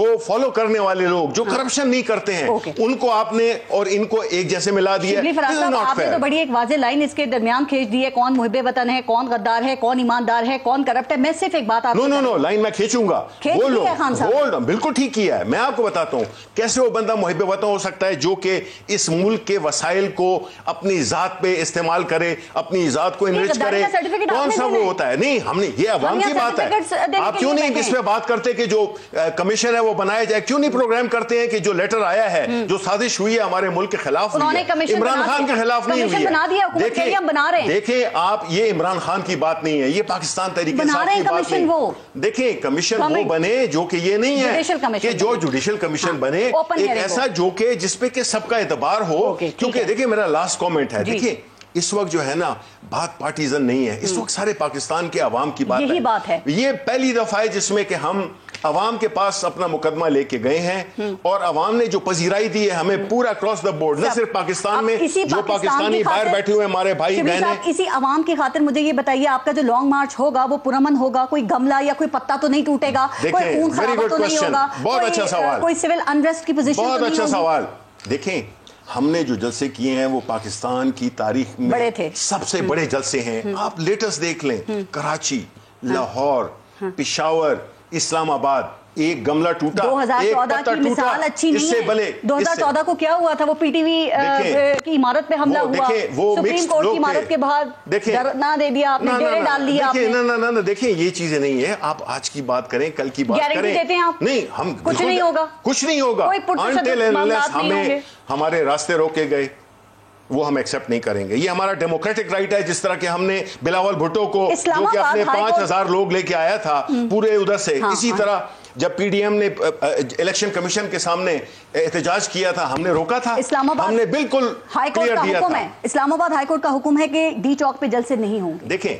کو فالو کرنے والے لوگ جو کرپشن نہیں کرتے ہیں ان کو آپ نے اور ان کو ایک جیسے ملا دیا. آپ نے تو بڑی ایک واضح لائن اس کے درمیان کھینچ دی ہے, کون محب وطن ہے, کون غدار ہے, کون ایماندار ہے, کون کرپٹ ہے. میں صرف ایک بات نو لائن میں کھینچوں گا, بالکل ٹھیک کیا ہے. میں آپ کو بتاتا ہوں کیسے وہ بندہ محب وطن ہو سکتا ہے جو کہ اس ملک کے وسائل کو اپنی ذات پہ استعمال کرے, اپنی ذات کو انریچ کرے. کون سا وہ ہوتا ہے؟ نہیں, ہم نے, یہ عوام کی بات ہے. آپ کیوں نہیں اس پہ بات کرتے کہ جو کمیشن ہے وہ بنایا جائے؟ کیوں نہیں پروگرام کرتے ہیں کہ جو لیٹر آیا ہے, جو سازش ہوئی ہے ہمارے ملک کے خلاف, عمران خان کے خلاف نہیں ہوئی ہے. دیکھیں آپ, یہ عمران خان کی بات نہیں ہے, یہ پاکستان تحریک انصاف کی بات نہیں. دیکھیں کمیشن وہ بنے جو کہ یہ نہیں ہے کہ جو جوڈیشل کمیشن بنے, ایک ایسا جو کہ جس پہ کہ سب کا اعتبار ہو. کیونکہ دیکھیں میرا لاسٹ کامنٹ ہے, دیکھیں اس وقت جو ہے نا بات پارٹیزن نہیں ہے, اس وقت سارے پاکستان کے عوام کی بات ہے. یہ پہلی دفعہ ہے جس میں کہ ہم عوام کے پاس اپنا مقدمہ لے کے گئے ہیں اور عوام نے جو پذیرائی دی ہے ہمیں پورا اکراس دا بورڈ, نہ صرف پاکستان میں, جو پاکستانی باہر بیٹھے ہوئے ہمارے بھائی بہنیں. اسی عوام کی خاطر مجھے یہ بتائیے, آپ کا جو لانگ مارچ ہوگا وہ پرامن ہوگا, کوئی گملہ یا کوئی پتا تو نہیں ٹوٹے گا, کوئی خون خرابہ تو نہیں ہوگا, بہت اچھا سوال, کوئی سول انریسٹ کی پوزیشن تو نہیں ہوگی؟ بہت اچھا سوال. دیکھیں ہم نے جو جلسے کیے ہیں وہ پاکستان کی تاریخ میں سب سے بڑے جلسے ہیں. آپ لیٹسٹ دیکھ لیں, کراچی, لاہور, پشاور, اسلام آباد, ایک گملہ ٹوٹا, 2014 کی مثال اچھی نہیں ہے. 2014 کو کیا ہوا تھا؟ وہ پی ٹی وی کی عمارت پہ حملہ ہوا, سپریم کورٹ کی عمارت کے باہر دھرنا دے دیا آپ نے, ڈیرے ڈال لیا آپ نے. نہ دیکھیں یہ چیزیں نہیں ہے. آپ آج کی بات کریں, کل کی بات کریں. گارنٹی دیتے ہیں آپ؟ نہیں, ہم کچھ نہیں ہوگا, کچھ نہیں ہوگا. ہمیں ہمارے راستے روکے گئے, وہ ہم ایکسپٹ نہیں کریں گے. یہ ہمارا ڈیموکریٹک رائٹ ہے. جس طرح کہ ہم نے بلاول بھٹو کو جو کہ اپنے 5000 لوگ لے کے آیا تھا پورے ادھر سے, اسی طرح جب پی ڈی ایم نے الیکشن کمیشن کے سامنے احتجاج کیا تھا ہم نے روکا تھا, ہم نے بالکل کلیئر دیا تھا. اسلام آباد ہائی کورٹ کا حکم ہے کہ ڈی چوک پہ جلسے نہیں ہوں گے. دیکھیں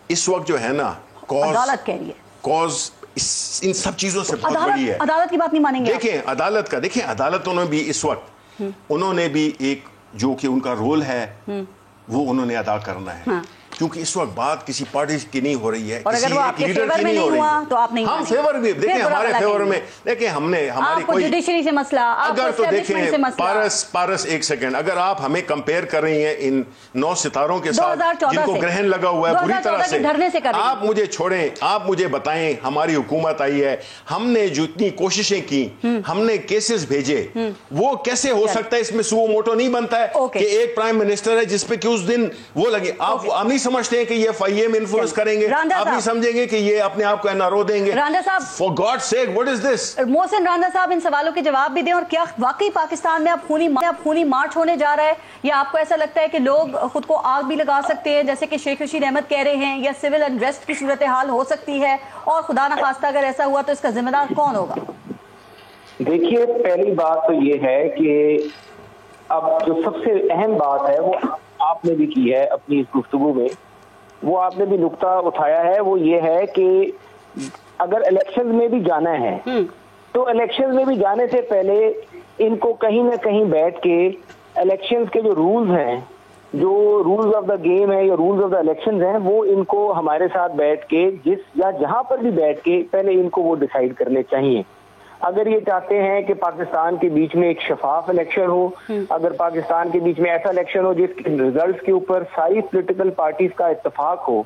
اس وقت جو ہے نا عدالت کہہ رہی ہے, کاز ان سب چیزوں سے بہت بڑی ہے. عدالت کی بات نہیں مانیں گے؟ دیکھیں عدالت کا, دیکھیں عدالتوں نے بھی اس وقت انہوں نے بھی ایک جو کہ ان کا رول ہے وہ انہوں نے ادا کرنا ہے. کیونکہ اس وقت بات کسی پارٹی کی نہیں ہو رہی ہے, اور اگر وہ آپ کے فیور میں نہیں ہوا تو آپ نہیں ہم فیور بھی دیکھیں ہمارے فیور میں. دیکھیں ہم نے ہماری کوئی جوڈیشری سے مسئلہ, اگر تو دیکھیں پارس ایک سیکنڈ, اگر آپ ہمیں کمپیئر کر رہی ہیں ان 9 ستاروں کے ساتھ جن کو گرہن لگا ہوا ہے بری طرح سے, آپ مجھے چھوڑیں, آپ مجھے بتائیں ہماری حکومت آئی ہے, ہم نے جو اتنی کوششیں کی, ہم نے کیسز بھیجے, وہ کیسے ہو سکتا ہے اس میں سو موٹو نہیں بنتا ہے کہ ایک پرائم منسٹر ہے جس پہ کہ اس دن وہ لگے. آپ نہیں سمجھتے ہیں کہ یہ FIA میں انفلوئنس کریں گے, آپ نہیں سمجھیں گے کہ یہ اپنے آپ کو NRO دیں گے. For God's sake, what is this? محسن رانجھا صاحب ان سوالوں کے جواب بھی دیں, اور کیا واقعی پاکستان میں اب خونی مارچ ہونے جا رہا ہے, یا آپ کو ایسا لگتا ہے کہ لوگ خود کو آگ بھی لگا سکتے ہیں جیسے کہ شیخ رشید احمد کہہ رہے ہیں, یا سول انریسٹ کی صورتحال ہو سکتی ہے, اور خدا نخواستہ اگر ایسا ہوا تو اس کا ذمہ دار کون ہوگا؟ دیکھیے پہلی بات تو یہ ہے کہ اب جو سب سے اہم بات ہے وہ آپ نے بھی کی ہے اپنی اس گفتگو میں, وہ آپ نے بھی نقطہ اٹھایا ہے, وہ یہ ہے کہ اگر الیکشن میں بھی جانا ہے تو الیکشن میں بھی جانے سے پہلے ان کو کہیں نہ کہیں بیٹھ کے الیکشن کے جو رولز ہیں, جو رولز آف دا گیم ہے یا رولز آف دا الیکشن ہیں, وہ ان کو ہمارے ساتھ بیٹھ کے یا جہاں پر بھی بیٹھ کے پہلے ان کو وہ ڈیسائیڈ کرنے چاہیے. اگر یہ چاہتے ہیں کہ پاکستان کے بیچ میں ایک شفاف الیکشن ہو, اگر پاکستان کے بیچ میں ایسا الیکشن ہو جس کے ریزلٹس کے اوپر ساری پولیٹیکل پارٹیز کا اتفاق ہو,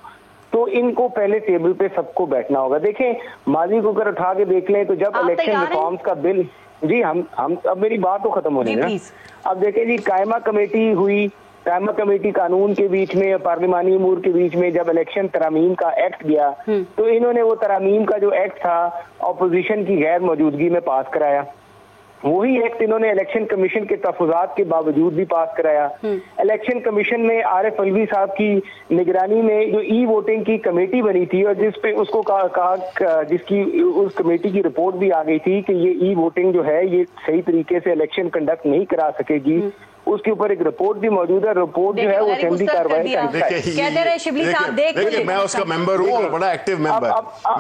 تو ان کو پہلے ٹیبل پہ سب کو بیٹھنا ہوگا. دیکھیں ماضی کو اگر اٹھا کے دیکھ لیں تو جب الیکشن ریفارمز کا بل, جی ہم اب میری بات تو ختم ہونے نا, اب دیکھیں جی قائمہ کمیٹی ہوئی, قائمہ کمیٹی قانون کے بیچ میں, پارلیمانی امور کے بیچ میں جب الیکشن ترامیم کا ایکٹ گیا تو انہوں نے وہ ترامیم کا جو ایکٹ تھا اپوزیشن کی غیر موجودگی میں پاس کرایا. وہی ایکٹ انہوں نے الیکشن کمیشن کے تحفظات کے باوجود بھی پاس کرایا. الیکشن کمیشن میں عارف علوی صاحب کی نگرانی میں جو ای ووٹنگ کی کمیٹی بنی تھی, اور جس پہ اس کو کہا جس کی اس کمیٹی کی رپورٹ بھی آ گئی تھی کہ یہ ای ووٹنگ جو ہے یہ صحیح طریقے سے الیکشن کنڈکٹ نہیں کرا سکے گی, اس کے اوپر ایک رپورٹ بھی موجود ہے. رپورٹ جو ہے وہ اسمبلی کارروائی کہتے رہے شبلی صاحب دیکھیں میں اس کا ممبر ہوں, بڑا ایکٹیو ممبر,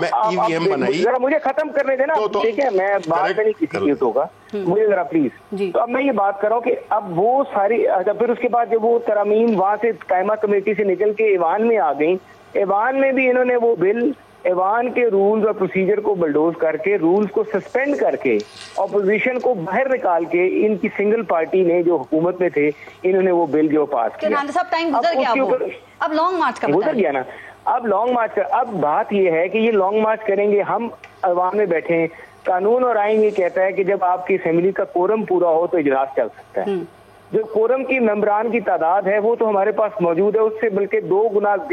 میں ای وی ایم بنائی. ذرا مجھے ختم کرنے دینا, دیکھیں میں بات نہیں کسی کی ہوگا, مجھے ذرا پلیز. تو اب میں یہ بات کر رہا ہوں کہ اب وہ ساری, پھر اس کے بعد جب وہ ترامیم وہاں سے قائمہ کمیٹی سے نکل کے ایوان میں آ گئی, ایوان میں بھی انہوں نے وہ بل ایوان کے رولز اور پروسیجر کو بلڈوز کر کے رولز کو سسپینڈ کر کے اپوزیشن کو باہر نکال کے ان کی سنگل پارٹی نے جو حکومت میں تھے انہوں نے وہ بل جو پاس کیا. اب لانگ مارچ کا گزر گیا نا. اب لانگ مارچ کا اب بات یہ ہے کہ یہ لانگ مارچ کریں گے, ہم عوام میں بیٹھے ہیں. قانون اور آئین یہ کہتا ہے کہ جب آپ کی اسمبلی کا کورم پورا ہو تو اجلاس چل سکتا ہے. جو کورم کی ممبران کی تعداد ہے وہ تو ہمارے پاس موجود ہے, اس سے بلکہ 2 گنا سے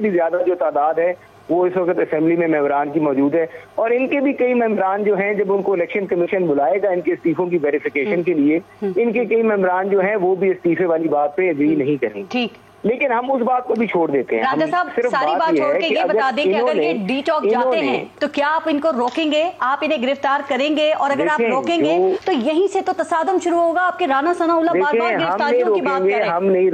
بھی زیادہ جو تعداد ہے وہ اس وقت اسمبلی میں ممبران کی موجود ہے. اور ان کے بھی کئی ممبران جو ہیں جب ان کو الیکشن کمیشن بلائے گا ان کے استعفوں کی ویریفیکیشن کے لیے, ان کے کئی ممبران جو ہیں وہ بھی استعفے والی بات پہ اگری نہیں کریں گے. لیکن ہم اس بات کو بھی چھوڑ دیتے ہیں. راجہ صاحب ساری بات چھوڑ کے یہ بتا دیں کہ اگر یہ ڈی ٹاک جاتے ہیں تو کیا آپ ان کو روکیں گے, آپ انہیں گرفتار کریں گے؟ اور اگر آپ روکیں گے تو یہیں سے تو تصادم شروع ہوگا. آپ کے رانا ثناء اللہ بار بار گرفتاریوں کی بات کر رہے ہیں. ہم نہیں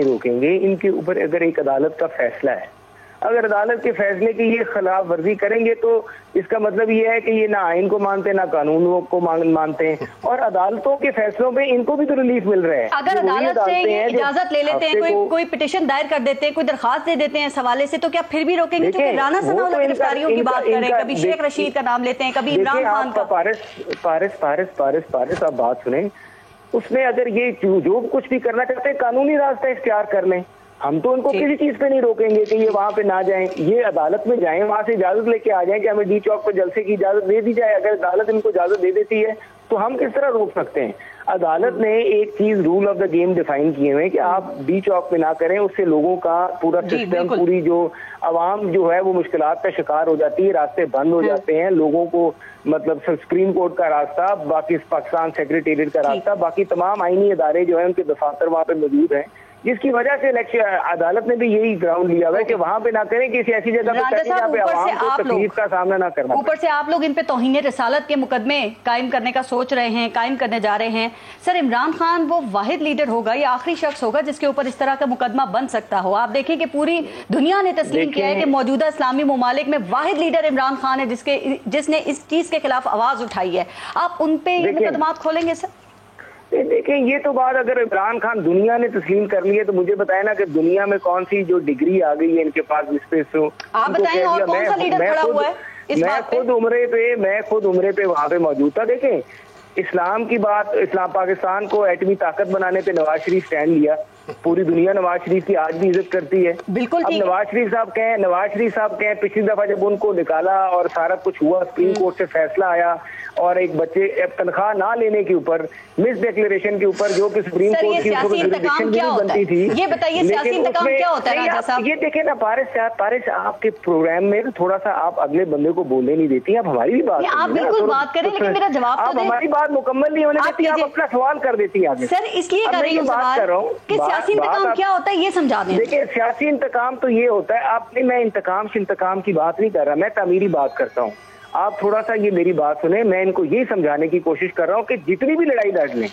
روکیں گے. ان کے اوپر اگر ایک عدالت کا فیصلہ ہے, اگر عدالت کے فیصلے کی یہ خلاف ورزی کریں گے تو اس کا مطلب یہ ہے کہ یہ نہ آئین کو مانتے نہ قانون کو مانتے ہیں, اور عدالتوں کے فیصلوں پہ ان کو بھی تو ریلیف مل رہا ہے. اگر عدالت سے یہ اجازت لے لیتے ہیں, کوئی پٹیشن دائر کر دیتے ہیں, کوئی درخواست دے دیتے ہیں اس حوالے سے, تو کیا پھر بھی روکیں گے؟ کیونکہ رانا ثناء اللہ گرفتاریوں کی بات کر رہے ہیں, کبھی شیخ رشید کا نام لیتے ہیں, کبھی عمران خان کا. پارس آپ بات سنیں, اس میں اگر یہ جو کچھ بھی کرنا چاہتے ہیں قانونی راستہ اختیار کر لیں. ہم تو ان کو کسی چیز پہ نہیں روکیں گے کہ یہ وہاں پہ نہ جائیں, یہ عدالت میں جائیں, وہاں سے اجازت لے کے آ جائیں کہ ہمیں ڈی چوک پہ جلسے کی اجازت دے دی جائے. اگر عدالت ان کو اجازت دے دیتی ہے تو ہم کس طرح روک سکتے ہیں؟ عدالت نے ایک چیز rule of the game define کیے ہوئے کہ آپ ڈی چوک پہ نہ کریں, اس سے لوگوں کا پورا سسٹم, پوری جو عوام جو ہے وہ مشکلات کا شکار ہو جاتی ہے, راستے بند ہو جاتے ہیں لوگوں کو. مطلب سپریم کورٹ کا راستہ, باقی پاکستان سیکریٹریٹ کا راستہ, باقی تمام آئینی ادارے جو ہیں ان کے دفاتر وہاں پہ موجود ہیں, جس کی وجہ سے عدالت نے بھی یہی گراؤنڈ لیا ہوا ہے کہ وہاں پہ نہ کریں, کسی ایسی جگہ پہ کریں جہاں پہ عوام کو تکلیف کا سامنا نہ کرنا. اوپر سے آپ لوگ ان پہ توہین رسالت کے مقدمے قائم کرنے کا سوچ رہے ہیں, قائم کرنے جا رہے ہیں. سر عمران خان وہ واحد لیڈر ہوگا یا آخری شخص ہوگا جس کے اوپر اس طرح کا مقدمہ بن سکتا ہو؟ آپ دیکھیں کہ پوری دنیا نے تسلیم کیا ہے کہ موجودہ اسلامی ممالک میں واحد لیڈر عمران خان ہے جس نے اس چیز کے خلاف آواز اٹھائی ہے. آپ ان پہ یہ مقدمات کھولیں گے سر؟ دیکھیں یہ تو بات اگر عمران خان دنیا نے تسلیم کر لی ہے تو مجھے بتائیں نا کہ دنیا میں کون سی جو ڈگری آ گئی ہے ان کے پاس جس پہ آپ بتائیں اور کون سا لیڈر کھڑا ہوا ہے اس بات پہ؟ میں خود عمرے پہ وہاں پہ موجود تھا. دیکھیں اسلام کی بات, اسلام پاکستان کو ایٹمی طاقت بنانے پہ نواز شریف اسٹینڈ لیا, پوری دنیا نواز شریف کی آج بھی عزت کرتی ہے. بالکل. اب نواز شریف صاحب کہیں پچھلی دفعہ جب ان کو نکالا اور سارا کچھ ہوا, سپریم کورٹ سے فیصلہ آیا اور ایک بچے تنخواہ نہ لینے کے اوپر, مس ڈیکلیریشن کے اوپر, جو کہ سپریم کورٹ کی جوریڈکشن بھی بنتی تھی. یہ بتائیے سیاسی انتقام کیا ہوتا ہے راجہ صاحب؟ یہ دیکھیں نا پارس آپ کے پروگرام میں تھوڑا سا آپ اگلے بندے کو بولنے نہیں دیتی ہیں. آپ ہماری بھی بات, آپ بالکل بات کریں لیکن میرا جواب آپ ہماری بات مکمل نہیں ہونے دیتی, آپ اپنا سوال کر دیتی ہیں آگے. سر اس لیے کر رہی ہوں سوال کہ سیاسی انتقام کیا ہوتا ہے یہ سمجھا دیں. دیکھیں سیاسی انتقام تو یہ ہوتا ہے, آپ نے, میں انتقام کی بات نہیں کر رہا, میں تعمیری بات کرتا ہوں. آپ تھوڑا سا یہ میری بات سنیں, میں ان کو یہی سمجھانے کی کوشش کر رہا ہوں کہ جتنی بھی لڑائی لڑ لیں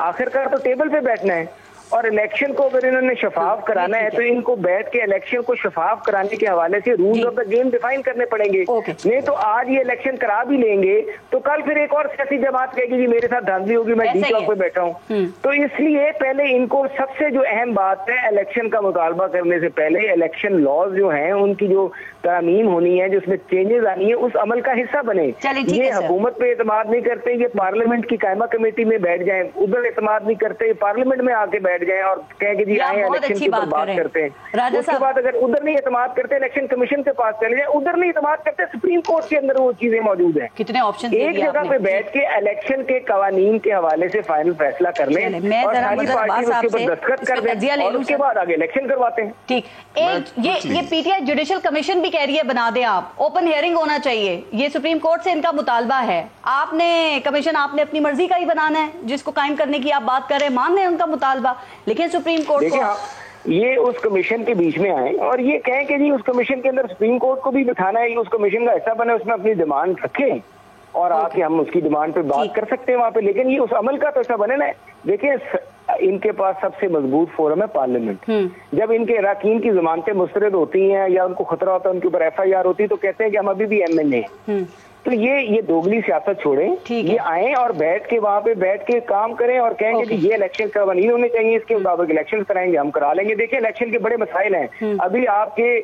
آخرکار تو ٹیبل پہ بیٹھنا ہے, اور الیکشن کو اگر انہوں نے شفاف کرانا ہے تو ان کو بیٹھ کے الیکشن کو شفاف کرانے کے حوالے سے rules of the game define کرنے پڑیں گے. نہیں تو آج یہ الیکشن کرا بھی لیں گے تو کل پھر ایک اور سیاسی جماعت کہے گی جی میرے ساتھ دھاندلی ہوگی, میں ڈی چوک پہ بیٹھا ہوں. تو اس لیے پہلے ان کو سب سے جو اہم بات ہے, الیکشن کا مطالبہ کرنے سے پہلے الیکشن لاز جو ہیں ان کی جو ترامیم ہونی ہے, جس میں چینجز آنی ہے, اس عمل کا حصہ بنے. یہ حکومت پہ اعتماد نہیں کرتے, یہ پارلیمنٹ کی قائمہ کمیٹی میں بیٹھ جائیں, ادھر اعتماد نہیں کرتے, پارلیمنٹ میں آ کے بیٹھ جائیں اور کہیں کہ جی آئیں الیکشن کی بات کرتے ہیں. اس کے بعد اگر ادھر نہیں اعتماد کرتے الیکشن کمیشن کے پاس چلے جائیں, ادھر نہیں اعتماد کرتے سپریم کورٹ کے اندر وہ چیزیں موجود ہیں. کتنے آپشن ایک جگہ پہ بیٹھ کے الیکشن کے قوانین کے حوالے سے فائنل فیصلہ کر لیں اور ساری پارٹی اس کے اوپر دستخط کر دیں اور اس کے بعد آگے الیکشن کرواتے ہیں. ٹھیک. یہ P T I judicial commission بھی کہہ رہی ہے بنا دیں آپ, اوپن ہیئرنگ ہونا چاہیے, یہ سپریم کورٹ سے ان کا مطالبہ ہے. آپ نے کمیشن آپ نے اپنی مرضی کا ہی بنانا ہے, جس کو قائم کرنے کی آپ بات کر رہے ہیں, مان لیں ان کا مطالبہ, لیکن سپریم کورٹ کو یہ اس کمیشن کے بیچ میں آئیں اور یہ کہیں کہ جی اس کمیشن کے اندر سپریم کورٹ کو بھی بٹھانا ہے, اس کمیشن کا حصہ بنے, اس میں اپنی ڈیمانڈ رکھیں اور آ کے ہم اس کی ڈیمانڈ پہ بات کر سکتے ہیں وہاں پہ, لیکن یہ اس عمل کا تو ایسا بنے نا. دیکھیں ان کے پاس سب سے مضبوط فورم ہے پارلیمنٹ. جب ان کے اراکین کی ضمانتیں مسترد ہوتی ہیں یا ان کو خطرہ ہوتا ہے, ان کے اوپر ایف آئی آر ہوتی ہے, تو کہتے ہیں کہ ہم ابھی بھی ایم این اے ہیں. تو یہ دوگلی سیاست چھوڑیں, یہ آئیں اور بیٹھ کے وہاں پہ بیٹھ کے کام کریں اور کہیں گے کہ یہ الیکشن قوانین ہونے چاہیے, اس کے مطابق الیکشن کرائیں گے, ہم کرا لیں گے. دیکھیں الیکشن کے بڑے مسائل ہیں. ابھی آپ کے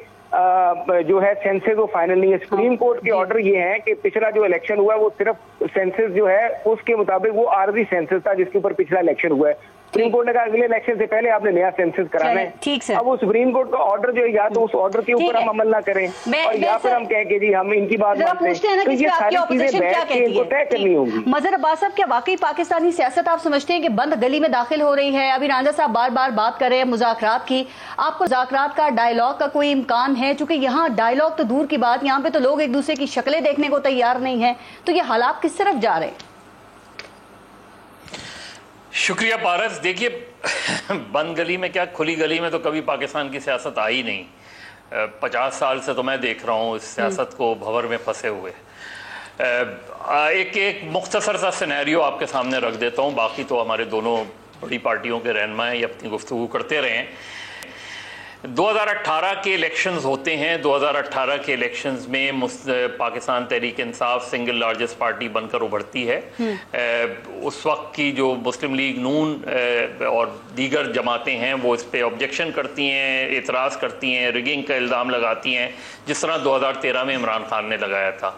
جو ہے سینسز وہ فائنل نہیں ہے. سپریم کورٹ کے آرڈر یہ ہیں کہ پچھلا جو الیکشن ہوا ہے وہ صرف سینسز جو ہے اس کے مطابق وہ عارضی سینسز تھا جس کے اوپر پچھلا الیکشن ہوا ہے. سپریم کورٹ نے کہا اگلے الیکشن سے پہلے آپ نے نیا سینسز کرانا ہے. اب وہ سپریم کورٹ کا آرڈر جو ہے یا تو اس آرڈر کے اوپر ہم عمل نہ کریں اور یا پھر ہم کہیں کہ جی ہم ان کی بات مانتے ہیں, تو یہ ساری چیزیں بیٹھ کے ان کو طے کرنی ہوں گی. مظہر عباس صاحب, کیا واقعی پاکستانی سیاست آپ سمجھتے ہیں کہ بند گلی میں داخل ہو رہی ہے؟ ابھی رانجھا صاحب بار بار بات کر رہے ہیں مذاکرات کی. آپ کو مذاکرات کا, ڈائیلاگ کا کوئی امکان ہے؟ چونکہ یہاں ڈائیلاگ تو دور کی بات, یہاں پہ تو لوگ ایک دوسرے کی شکلیں دیکھنے کو تیار نہیں ہیں. تو یہ حالات کس طرف جا رہے ہیں؟ شکریہ پارس. دیکھیے, بند گلی میں کیا, کھلی گلی میں تو کبھی پاکستان کی سیاست آئی نہیں. 50 سال سے تو میں دیکھ رہا ہوں اس سیاست کو بھور میں پھنسے ہوئے. ایک مختصر سا سینیریو آپ کے سامنے رکھ دیتا ہوں, باقی تو ہمارے دونوں بڑی پارٹیوں کے رہنما ہیں, یہ اپنی گفتگو کرتے رہے ہیں. 2018 کے الیکشنز ہوتے ہیں. 2018 کے الیکشنز میں Pakistan Tehreek Insaf single largest party بن کر ابھرتی ہے. اس وقت کی جو مسلم لیگ نون اور دیگر جماعتیں ہیں وہ اس پہ آبجیکشن کرتی ہیں, اعتراض کرتی ہیں, ریگنگ کا الزام لگاتی ہیں, جس طرح 2013 میں عمران خان نے لگایا تھا.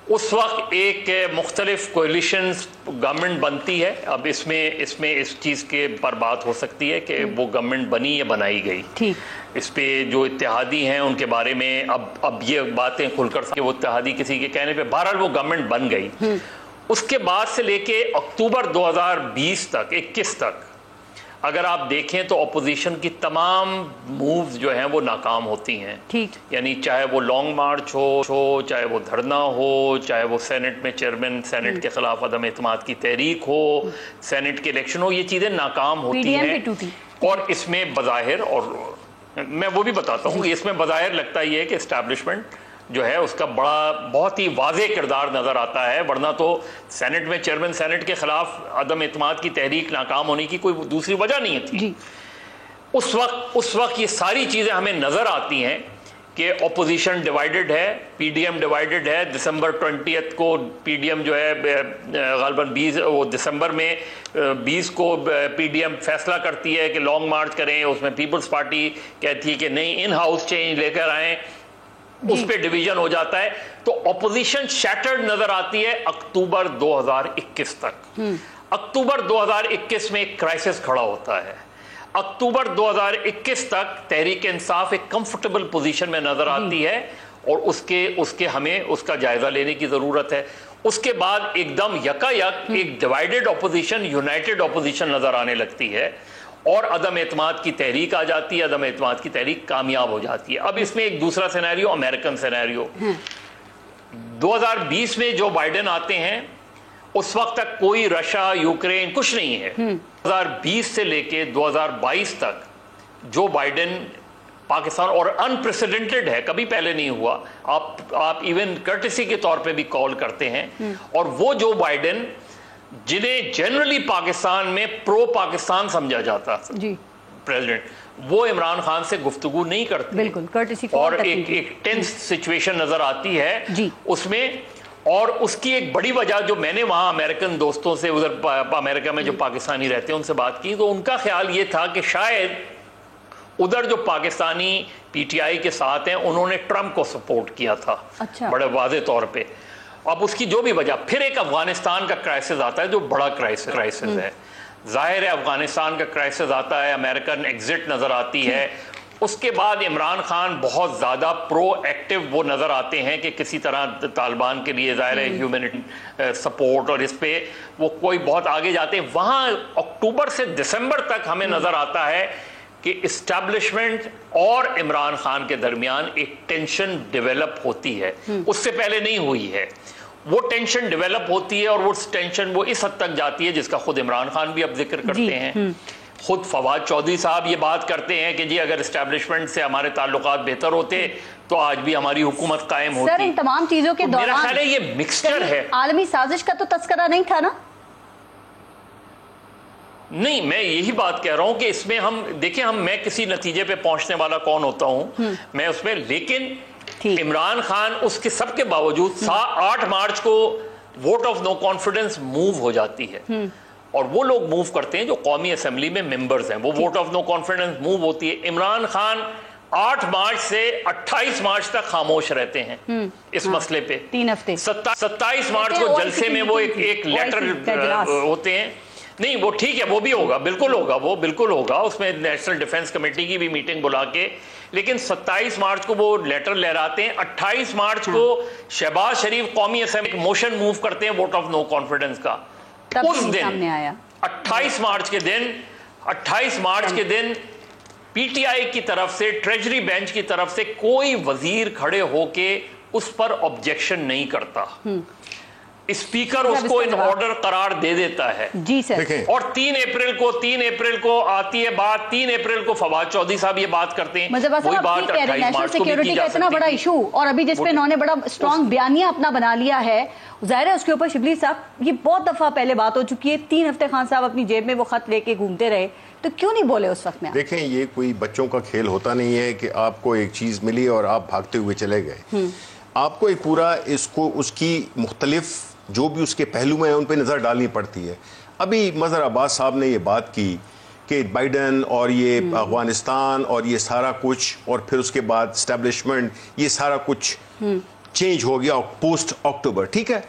اس وقت ایک مختلف کوئلیشنز گورنمنٹ بنتی ہے. اب اس میں اس چیز کے پر بات ہو سکتی ہے کہ وہ گورنمنٹ بنی یا بنائی گئی. اس پہ جو اتحادی ہیں ان کے بارے میں اب یہ باتیں کھل کر کہ وہ اتحادی کسی کے کہنے پہ, بہرحال وہ گورنمنٹ بن گئی. اس کے بعد سے لے کے اکتوبر 2020 تک 21 تک اگر آپ دیکھیں تو اپوزیشن کی تمام مووز جو ہیں وہ ناکام ہوتی ہیں. یعنی چاہے وہ لانگ مارچ ہو, چاہے وہ دھرنا ہو, چاہے وہ سینٹ میں چیئرمین سینٹ کے خلاف عدم اعتماد کی تحریک ہو, سینٹ کے الیکشن ہو, یہ چیزیں ناکام ہوتی ہیں. اور اس میں بظاہر, اور میں وہ بھی بتاتا ہوں کہ اس میں بظاہر لگتا یہ ہے کہ اسٹیبلشمنٹ جو ہے اس کا بہت ہی واضح کردار نظر آتا ہے, ورنہ تو سینٹ میں چیئرمین سینٹ کے خلاف عدم اعتماد کی تحریک ناکام ہونے کی کوئی دوسری وجہ نہیں تھی. اس وقت یہ ساری چیزیں ہمیں نظر آتی ہیں کہ اپوزیشن ڈیوائیڈڈ ہے, پی ڈی ایم ڈیوائیڈڈ ہے. دسمبر 20 کو پی ڈی ایم جو ہے غالباً 20 دسمبر میں 20 کو پی ڈی ایم فیصلہ کرتی ہے کہ لانگ مارچ کریں. اس میں پیپلز پارٹی کہتی ہے کہ نہیں, ان ہاؤس چینج لے کر آئیں. اس پہ ڈویژن ہو جاتا ہے. تو اپوزیشن شیٹرڈ نظر آتی ہے اکتوبر 2021 تک. اکتوبر 2021 میں ایک کرائسس کھڑا ہوتا ہے. اکتوبر 2021 تک تحریک انصاف ایک کمفرٹیبل پوزیشن میں نظر آتی ہے, اور اس کے ہمیں اس کا جائزہ لینے کی ضرورت ہے. اس کے بعد ایک دم ایک ڈیوائیڈڈ اپوزیشن, یونائٹڈ اپوزیشن نظر آنے لگتی ہے, اور عدم اعتماد کی تحریک آ جاتی ہے. عدم اعتماد کی تحریک کامیاب ہو جاتی ہے. اب اس میں ایک دوسرا سینیریو, امریکن سینیریو. 2020 میں جو بائیڈن آتے ہیں اس وقت تک کوئی رشیا, یوکرین کچھ نہیں ہے. 2020 سے لے کے 2022 تک جو بائیڈن پاکستان, اور انپریسیڈنٹڈ ہے, کبھی پہلے نہیں ہوا, آپ ایون کرٹسی کے طور پہ بھی کال کرتے ہیں. اور وہ جو بائیڈن جنہیں جنرلی پاکستان میں پرو پاکستان سمجھا جاتا پریزیڈنٹ, وہ عمران خان سے گفتگو نہیں کرتے. بالکل, اور ایک ٹینس سچویشن نظر آتی ہے اس میں. اور اس کی ایک بڑی وجہ, جو میں نے وہاں امریکن دوستوں سے ادھر امریکہ میں جو پاکستانی رہتے ہیں ان سے بات کی, تو ان کا خیال یہ تھا کہ شاید ادھر جو پاکستانی پی ٹی آئی کے ساتھ ہیں انہوں نے ٹرمپ کو سپورٹ کیا تھا بڑے واضح طور پہ. اب اس کی جو بھی وجہ, پھر ایک افغانستان کا کرائسس آتا ہے جو بڑا کرائسس ہے. ظاہر ہے افغانستان کا کرائسس آتا ہے, امریکن ایگزٹ نظر آتی ہے. اس کے بعد عمران خان بہت زیادہ پرو ایکٹیو وہ نظر آتے ہیں کہ کسی طرح طالبان کے لیے ظاہر ہے ہیومینٹی سپورٹ, اور اس پہ وہ کوئی بہت آگے جاتے ہیں. وہاں اکتوبر سے دسمبر تک ہمیں نظر آتا ہے کہ اسٹیبلشمنٹ اور عمران خان کے درمیان ایک ٹینشن ڈیولپ ہوتی ہے. اس سے پہلے نہیں ہوئی ہے. وہ ٹینشن ڈیولپ ہوتی ہے, اور وہ ٹینشن وہ اس حد تک جاتی ہے جس کا خود عمران خان بھی اب ذکر کرتے ہیں. خود فواد چودھری صاحب یہ بات کرتے ہیں کہ جی اگر اسٹیبلشمنٹ سے ہمارے تعلقات بہتر ہوتے تو آج بھی ہماری حکومت قائم ہوتی. سر, ان تمام چیزوں کے دوران میرا خیال ہے یہ مکسچر ہے. عالمی سازش کا تو تذکرہ نہیں تھا نا؟ نہیں, میں یہی بات کہہ رہا ہوں کہ اس میں ہم دیکھیں, میں کسی نتیجے پہ پہنچنے والا کون ہوتا ہوں میں اس میں, لیکن عمران خان اس کے سب کے باوجود 8 مارچ کو vote of no confidence move ہو جاتی ہے, اور وہ لوگ موو کرتے ہیں جو قومی اسمبلی میں ممبرز ہیں, وہ vote of no confidence move ہوتی ہے. عمران خان 8 مارچ سے 28 مارچ تک خاموش رہتے ہیں اس مسئلے پہ. 3 ہفتے. 27 مارچ کو جلسے میں وہ ایک لیٹر ہوتے ہیں. نہیں وہ ٹھیک ہے, وہ بھی ہوگا, بالکل ہوگا, وہ بالکل ہوگا, اس میں نیشنل ڈیفنس کمیٹی کی بھی میٹنگ بلا کے, لیکن 27 مارچ کو وہ لیٹر لہراتے ہیں. 28 مارچ کو شہباز شریف قومی اسمبلی ایک موشن موو کرتے ہیں ووٹ آف نو کانفیڈنس کا. اس دن 28 مارچ کے دن پی ٹی آئی کی طرف سے, ٹریجری بینچ کی طرف سے کوئی وزیر کھڑے ہو کے اس پر آبجیکشن نہیں کرتا. اسپیکر اس کو ان آرڈر قرار دے دیتا ہے. جی سر. اور 3 اپریل کو آتی ہے بات. 3 اپریل کو فواد چودھری صاحب یہ بات کرتے ہیں. وہی بات 28 مارچ کو سیکیورٹی کا اتنا بڑا ایشو, اور ابھی جس پہ انہوں نے بڑا اسٹرانگ بیانیہ اپنا بنا لیا ہے, ظاہر ہے اس کے اوپر شبلی صاحب یہ بہت دفعہ پہلے بات ہو چکی ہے. 3 ہفتے خان صاحب اپنی جیب میں وہ خط لے کے گھومتے رہے, تو کیوں نہیں بولے اس وقت میں؟ دیکھیں یہ کوئی بچوں کا کھیل ہوتا نہیں ہے کہ آپ کو ایک چیز ملی اور آپ بھاگتے ہوئے چلے گئے. آپ کو ایک پورا اس کی مختلف جو بھی اس کے پہلو میں ہیں ان پہ نظر ڈالنی پڑتی ہے. ابھی مظہر عباس صاحب نے یہ بات کی کہ بائیڈن اور یہ افغانستان اور یہ سارا کچھ, اور پھر اس کے بعد اسٹیبلشمنٹ, یہ سارا کچھ چینج ہو گیا پوسٹ اکتوبر. ٹھیک ہے,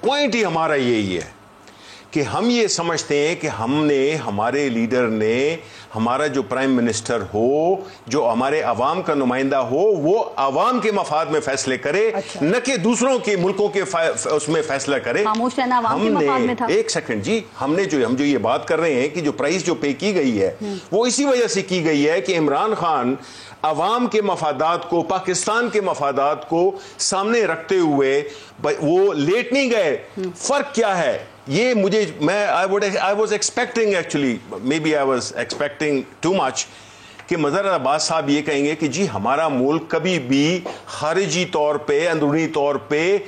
پوائنٹ ہی ہمارا یہی ہے کہ ہم یہ سمجھتے ہیں کہ ہم نے, ہمارے لیڈر نے, ہمارا جو پرائم منسٹر ہو, جو ہمارے عوام کا نمائندہ ہو, وہ عوام کے مفاد میں فیصلے کرے, نہ کہ دوسروں کے ملکوں کے اس میں فیصلہ کرے. ہم نے ایک سیکنڈ جی, ہم جو یہ بات کر رہے ہیں کہ جو پرائز جو پے کی گئی ہے وہ اسی وجہ سے کی گئی ہے کہ عمران خان عوام کے مفادات کو, پاکستان کے مفادات کو سامنے رکھتے ہوئے وہ لیٹ نہیں گئے. فرق کیا ہے یہ میں I was expecting actually, maybe I was expecting too much, کہ مظہر عباس صاحب یہ کہیں گے کہ جی ہمارا ملک کبھی بھی خارجی طور پہ, اندرونی طور پہ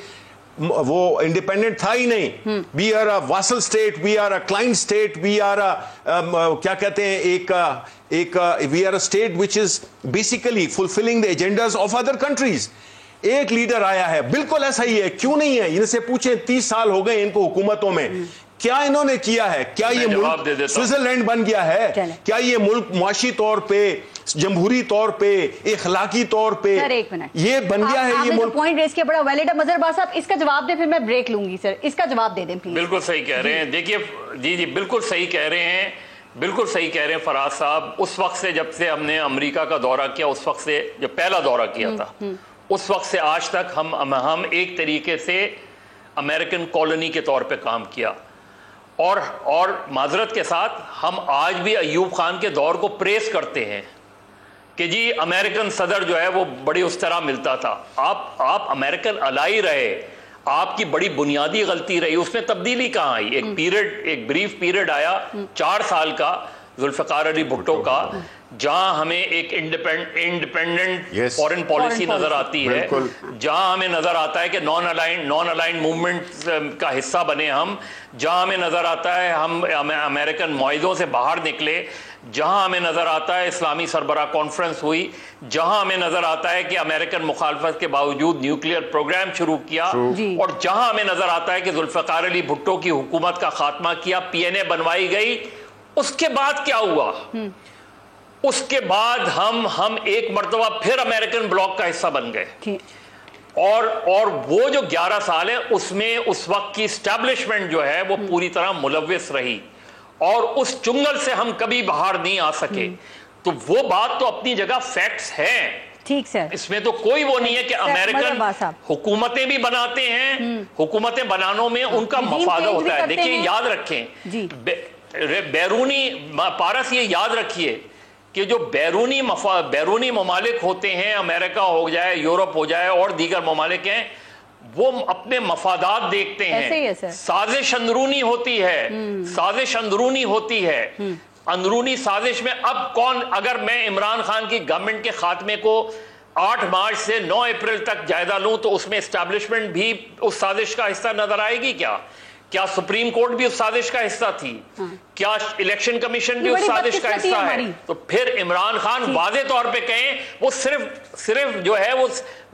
وہ انڈیپینڈنٹ تھا ہی نہیں. we are a vassal state, we are a client state, we are a کیا کہتے ہیں we are a state which is basically fulfilling the agendas of other countries. ایک لیڈر آیا ہے, بالکل ایسا ہی ہے, کیوں نہیں ہے؟ ان سے پوچھیں 30 سال ہو گئے ان کو حکومتوں میں, کیا انہوں نے کیا ہے؟ کیا یہ ملک سوئٹزرلینڈ بن گیا ہے؟ کیا یہ ملک معاشی طور پہ, جمہوری طور پہ, اخلاقی طور پہ یہ بن گیا ہے؟ یہ ملک پوائنٹ ریز کیا بڑا ویلڈ ہے. مظہر عباس صاحب اس کا جواب دیں, پھر میں بریک لوں گی. سر اس کا جواب دے دیں پلیز. بالکل صحیح کہہ رہے ہیں. دیکھیے جی بالکل صحیح کہہ رہے ہیں, بالکل صحیح کہہ رہے ہیں فراز صاحب. اس وقت سے جب سے ہم نے امریکہ کا دورہ کیا, اس وقت سے جب پہلا دورہ کیا تھا, اس وقت سے آج تک ہم ایک طریقے سے امریکن کالونی کے طور پہ کام کیا. اور معذرت کے ساتھ ہم آج بھی ایوب خان کے دور کو پریس کرتے ہیں کہ جی امریکن صدر جو ہے وہ بڑی اس طرح ملتا تھا. آپ امریکن الائی رہے, آپ کی بڑی بنیادی غلطی رہی, اس میں تبدیلی کہاں آئی؟ ایک بریف پیریڈ آیا 4 سال کا ذوالفقار علی بھٹو کا, جہاں ہمیں ایک انڈیپینڈنٹ فورن پالیسی نظر آتی ہے, جہاں ہمیں نظر آتا ہے کہ نان الائنڈ موومنٹ کا حصہ بنے ہم, جہاں ہمیں نظر آتا ہے ہم امریکن معاہدوں سے باہر نکلے, جہاں ہمیں نظر آتا ہے اسلامی سربراہ کانفرنس ہوئی, جہاں ہمیں نظر آتا ہے کہ امریکن مخالفت کے باوجود نیوکلیئر پروگرام شروع کیا, اور جہاں ہمیں نظر آتا ہے کہ ذوالفقار علی بھٹو کی حکومت کا خاتمہ کیا, PNA بنوائی گئی. اس کے بعد کیا ہوا؟ اس کے بعد ہم ایک مرتبہ پھر امریکن بلاک کا حصہ بن گئے, اور وہ جو 11 سال ہے اس میں اس وقت کی اسٹیبلشمنٹ جو ہے وہ پوری طرح ملوث رہی, اور اس چنگل سے ہم کبھی باہر نہیں آ سکے. تو وہ بات تو اپنی جگہ فیکٹس ہیں, ٹھیک سر, اس میں تو کوئی وہ نہیں ہے کہ امریکن حکومتیں بھی بناتے ہیں, حکومتیں بنانوں میں ان کا مفاد ہوتا ہے. دیکھیں یاد رکھیں, بیرونی پارس یہ یاد رکھیے کہ جو بیرونی ممالک ہوتے ہیں, امریکہ ہو جائے, یورپ ہو جائے, اور دیگر ممالک ہیں, وہ اپنے مفادات دیکھتے ہیں. سازش اندرونی ہوتی ہے, اندرونی سازش میں اب کون, اگر میں عمران خان کی گورنمنٹ کے خاتمے کو 8 مارچ سے 9 اپریل تک جائزہ لوں تو اس میں اسٹیبلشمنٹ بھی اس سازش کا حصہ نظر آئے گی کیا سپریم کورٹ بھی اس سازش کا حصہ تھی؟ کیا الیکشن کمیشن بھی اس سازش کا حصہ ہے؟ تو پھر عمران خان واضح طور پہ کہیں وہ صرف جو ہے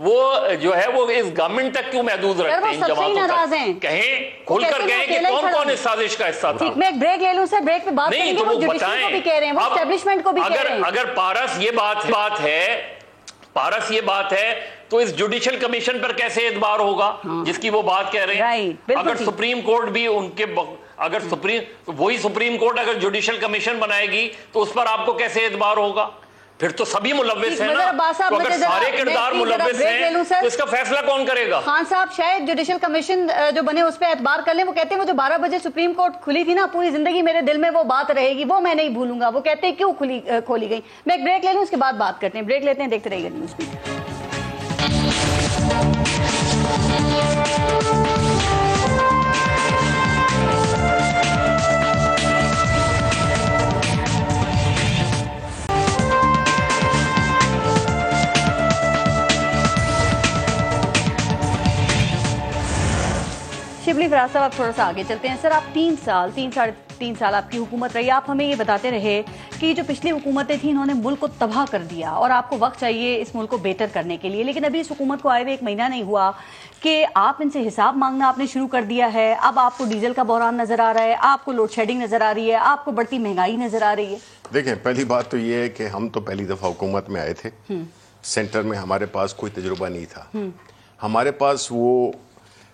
وہ جو ہے وہ اس گورنمنٹ تک کیوں محدود رکھتے ہیں ان جماعتوں تک؟ کہیں کھل کر کہیں کہ کون کون اس سازش کا حصہ تھا. میں ایک بریک لے لوں سر, بریک میں بات کریں گے. وہ جوڈیشل کو بھی کہہ رہے ہیں, وہ اسٹیبلشمنٹ کو بھی کہہ رہے ہیں. اگر پارس یہ بات ہے تو اس جوڈیشل کمیشن پر کیسے اعتبار ہوگا جس کی وہ بات کہہ رہے ہیں؟ اگر سپریم کورٹ بھی ان کے وہی سپریم کورٹ اگر جوڈیشل کمیشن بنائے گی تو اس پر آپ کو کیسے اعتبار ہوگا؟ پھر تو سبھی ملوث ہیں نا. تو اگر سارے کردار ملوث ہیں تو اس کا فیصلہ کون کرے گا؟ خان صاحب شاید جوڈیشل کمیشن جو بنے اس پہ اعتبار کر لیں. وہ کہتے ہیں وہ جو 12 بجے سپریم کورٹ کھلی تھی نا, پوری زندگی میرے دل میں وہ بات رہے گی, وہ میں نہیں بھولوں گا. وہ کہتے ہیں کیوں کھولی گئی. میں ایک بریک لے لوں, اس کے بعد بات کرتے ہیں. بریک لیتے ہیں, دیکھتے رہیے گا نیوز بیٹ. شبلی فراز صاحب, آپ تھوڑا سا آگے چلتے ہیں. سر آپ 3 سال آپ کی حکومت رہی. آپ ہمیں یہ بتاتے رہے کہ جو پچھلی حکومتیں تھیں انہوں نے ملک کو تباہ کر دیا اور آپ کو وقت چاہیے اس ملک کو بہتر کرنے کے لیے. لیکن ابھی اس حکومت کو آئے ہوئے 1 مہینہ نہیں ہوا کہ آپ ان سے حساب مانگنا آپ نے شروع کر دیا ہے. اب آپ کو ڈیزل کا بحران نظر آ رہا ہے, آپ کو لوڈ شیڈنگ نظر آ رہی ہے, آپ کو بڑھتی مہنگائی نظر آ رہی ہے. دیکھیں, پہلی بات تو یہ ہے کہ ہم تو پہلی دفعہ حکومت میں آئے تھے. سینٹر میں ہمارے پاس کوئی تجربہ نہیں تھا. ہمارے پاس وہ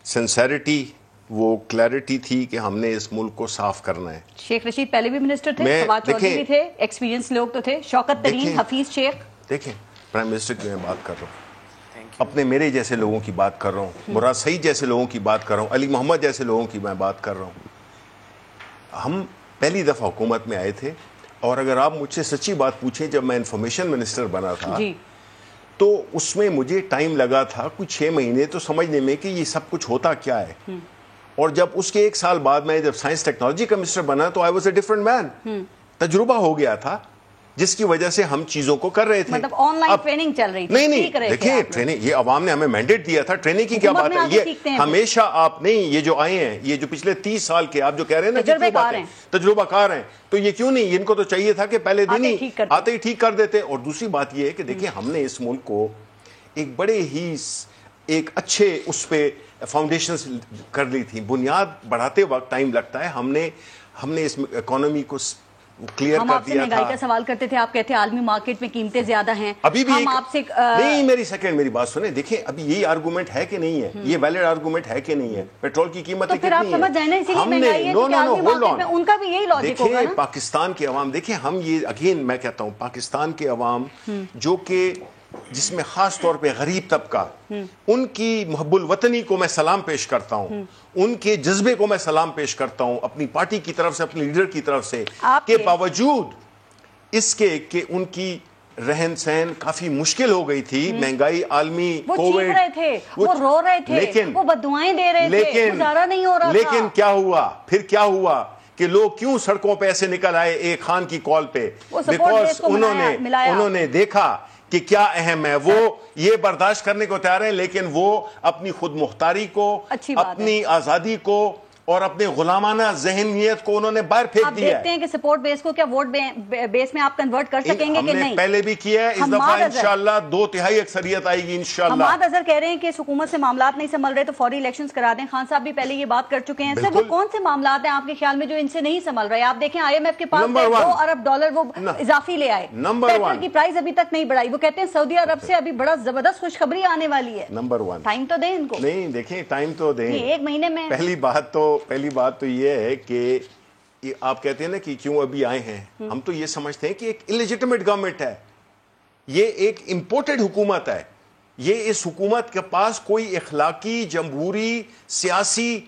سنسیریٹی, وہ کلیئرٹی تھی کہ ہم نے اس ملک کو صاف کرنا ہے. شیخ رشید پہلے بھی منسٹر تھے, فواد چودھری بھی تھے, ایکسپیرینس لوگ تو تھے. شوکت ترین, حفیظ شیخ. دیکھیں, پرائم منسٹر کی میں بات کر رہا ہوں, اپنے میرے جیسے لوگوں کی بات کر رہا ہوں, مراد سعید جیسے لوگوں کی بات کر رہا ہوں, علی محمد جیسے لوگوں کی میں بات کر رہا ہوں. ہم پہلی دفعہ حکومت میں آئے تھے اور اگر آپ مجھ سے سچی بات پوچھیں, جب میں انفارمیشن منسٹر بنا تھا تو اس میں مجھے ٹائم لگا تھا کچھ 6 مہینے تو سمجھنے میں کہ یہ سب کچھ ہوتا کیا ہے. اور جب اس کے 1 سال بعد میں جب سائنس ٹیکنالوجی کا منسٹر بنا تو آئی واز اے ڈفرنٹ مین. تجربہ ہو گیا تھا جس کی وجہ سے ہم چیزوں کو کر رہے تھے. مطلب آن لائن ٹریننگ چل رہی تھی. نہیں, دیکھیں ٹریننگ, یہ عوام نے ہمیں مینڈیٹ دیا تھا. ٹریننگ کی کیا بات ہے, یہ ہمیشہ آپ نہیں, یہ جو آئے ہیں, یہ جو پچھلے 30 سال کے آپ جو کہہ رہے ہیں نا تجربہ کار ہیں, تو یہ کیوں نہیں, ان کو تو چاہیے تھا کہ پہلے دن ہی آتے ہی ٹھیک کر دیتے. اور دوسری بات یہ ہے کہ دیکھیں, ہم نے اس ملک کو ایک بڑے ہی ایک اچھے اس پہ فاؤنڈیشنز کر لی تھی. بنیاد بڑھاتے وقت ٹائم لگتا ہے. ہم نے اس اکانومی کو کلیئر کر دیا تھا. مہنگائی کا سوال کرتے تھے, آپ کہتے ہیں عالمی مارکیٹ میں قیمتیں زیادہ ہیں. ابھی بھی نہیں, میری بات سنیں. دیکھیں, ابھی یہی آرگومنٹ ہے کہ نہیں ہے, یہ ویلڈ آرگومنٹ ہے کہ نہیں ہے. پیٹرول کی قیمت کتنی ہے, ہم نے ان کا بھی یہی لاجک ہوگا نا. پاکستان کے عوام, دیکھیں ہم یہ اگین میں کہتا ہوں, پاکستان کے عوام جو کہ جس میں خاص طور پہ غریب طبقہ, ان کی محب الوطنی کو میں سلام پیش کرتا ہوں, ان کے جذبے کو میں سلام پیش کرتا ہوں اپنی پارٹی کی طرف سے, اپنے لیڈر کی طرف سے, کہ باوجود اس کے کہ ان کی رہن سہن کافی مشکل ہو گئی تھی, مہنگائی عالمی, کووڈ, وہ رو رہے تھے, وہ بددعائیں دے رہے تھے, گزارا نہیں ہو رہا تھا. لیکن کیا ہوا, پھر کیا ہوا کہ لوگ کیوں سڑکوں پہ ایسے نکل آئے ایک خان کی کال پہ, بیکاز انہوں نے دیکھا کہ کیا اہم ہے. وہ یہ برداشت کرنے کو تیار ہیں, لیکن وہ اپنی خود مختاری کو, اپنی آزادی کو اور اپنے غلامانہ ذہنیت کو انہوں نے باہر پھینک دیا ہے. آپ دیکھتے ہیں کہ سپورٹ بیس کو کیا ووٹ بیس میں آپ کنورٹ کر سکیں گے کہ نہیں؟ ہم نے پہلے بھی کیا ہے, اس دفعہ انشاءاللہ 2/3 اکثریت آئے گی انشاءاللہ. حماد اظہر کہہ رہے ہیں کہ حکومت سے معاملات نہیں سنبھل رہے تو فوری الیکشنز کرا دیں. خان صاحب بھی پہلے یہ بات کر چکے ہیں. سر وہ کون سے معاملات ہیں آپ کے خیال میں جو ان سے نہیں سنبھل رہے؟ آپ دیکھیں IMF کے پاس $2 ارب وہ اضافی لے آئے, پیٹرول کی پرائز ابھی تک نہیں بڑھائی. وہ کہتے ہیں سعودی عرب سے ابھی بڑا زبردست خوشخبری آنے والی ہے. نمبر 1 ٹائم تو دیں ان کو. نہیں, دیکھیں ٹائم تو دیں, 1 مہینے میں. پہلی بات تو یہ ہے کہ آپ کہتے ہیں نا کہ کیوں ابھی آئے ہیں, ہم تو یہ سمجھتے ہیں کہ ایک الیجیٹمیٹ گورنمنٹ ہے, یہ ایک امپورٹڈ حکومت ہے. یہ اس حکومت کے پاس کوئی اخلاقی, جمہوری, سیاسی